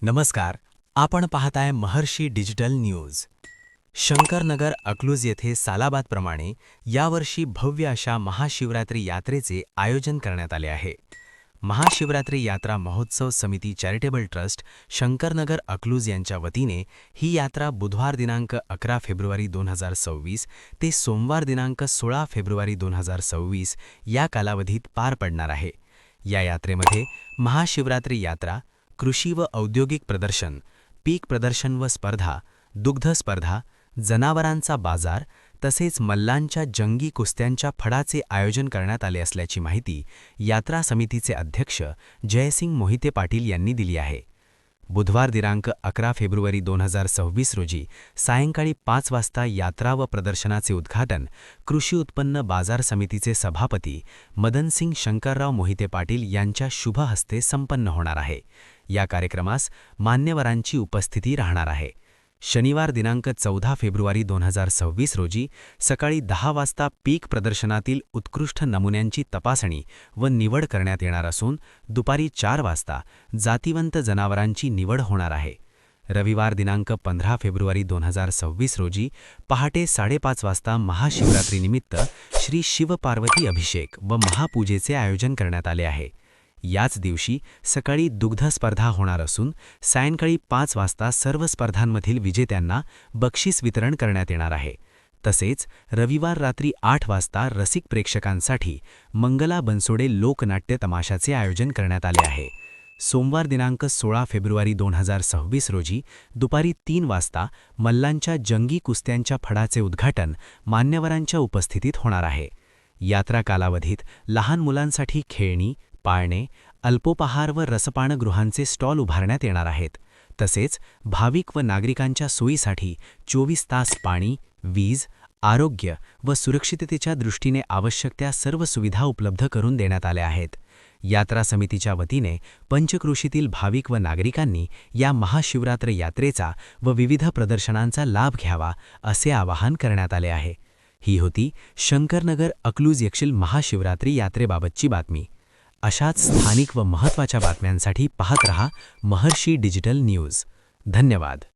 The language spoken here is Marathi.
नमस्कार. आपण पाहताय महर्षी डिजिटल न्यूज. शंकरनगर अकलूज येथे सालाबादप्रमाणे यावर्षी भव्य अशा महाशिवरात्री यात्रेचे आयोजन करण्यात आले आहे. महाशिवरात्री यात्रा महोत्सव समिती चॅरिटेबल ट्रस्ट शंकरनगर अकलूज यांच्या वतीने ही यात्रा बुधवार दिनांक 11 फेब्रुवारी 2026 ते सोमवार दिनांक 16 फेब्रुवारी 2026 या कालावधीत पार पडणार आहे. या यात्रेमध्ये महाशिवरात्री यात्रा, कृषी व औद्योगिक प्रदर्शन, पीक प्रदर्शन व स्पर्धा, दुग्ध स्पर्धा, जनावरांचा बाजार तसेच मल्लांच्या जंगी कुस्त्यांच्या फडाचे आयोजन करण्यात आले असल्याची माहिती यात्रा समितीचे अध्यक्ष जयसिंग मोहिते पाटील यांनी दिली आहे. बुधवार दिनांक 11 फेब्रुवारी 2026 रोजी सायंकाळी 5 वाजता यात्रा व प्रदर्शनाचे उद्घाटन कृषी उत्पन्न बाजार समितीचे सभापती मदनसिंग शंकरराव मोहिते पाटील यांच्या शुभ हस्ते संपन्न होणार आहे. या कार्यक्रमास मान्यवरांची उपस्थिती राहणार आहे. शनिवार दिनांक 14 फेब्रुवारी 2026 रोजी सकाळी 10 वाजता पीक प्रदर्शनातील उत्कृष्ट नमुन्यांची तपासणी व निवड करण्यात येणार असून दुपारी 4 वाजता जातिवंत जनावरांची निवड होणार आहे. रविवार दिनांक 15 फेब्रुवारी 2026 रोजी पहाटे 5:30 वाजता महाशिवरात्रीनिमित्त श्री शिवपार्वती अभिषेक व महापूजेचे आयोजन करण्यात आले आहे. याच दिवशी सकाळी दुग्ध स्पर्धा होणार असून सायंकाळी 5 वाजता सर्व स्पर्धांमधील विजेत्यांना बक्षीस वितरण करण्यात येणार आहे. तसेच रविवार रात्री 8 वाजता रसिक प्रेक्षकांसाठी मंगला बनसोडे लोकनाट्य तमाशाचे आयोजन करण्यात आले आहे. सोमवार दिनांक 16 फेब्रुवारी 2026 रोजी दुपारी 3 वाजता मल्लांच्या जंगी कुस्त्यांच्या फडाचे उद्घाटन मान्यवरांच्या उपस्थितीत होणार आहे. यात्रा कालावधीत लहान मुलांसाठी खेळणी, पाळणे, अल्पोपहार व रसपानगृहांचे स्टॉल उभारण्यात येणार आहेत. तसेच भाविक व नागरिकांच्या सोयीसाठी 24 तास पाणी, वीज, आरोग्य व सुरक्षिततेच्या दृष्टीने आवश्यक त्या सर्व सुविधा उपलब्ध करून देण्यात आल्या आहेत. यात्रा समितीच्या वतीने पंचक्रोशीतील भाविक व नागरिकांनी या महाशिवरात्र यात्रेचा व विविध प्रदर्शनांचा लाभ घ्यावा असे आवाहन करण्यात आले आहे. ही होती शंकरनगर अकलूज येथील महाशिवरात्री यात्रेबाबतची बातमी. अशाच स्थानिक व महत्त्वाच्या बातम्यांसाठी पाहत रहा महर्षी डिजिटल न्यूज. धन्यवाद.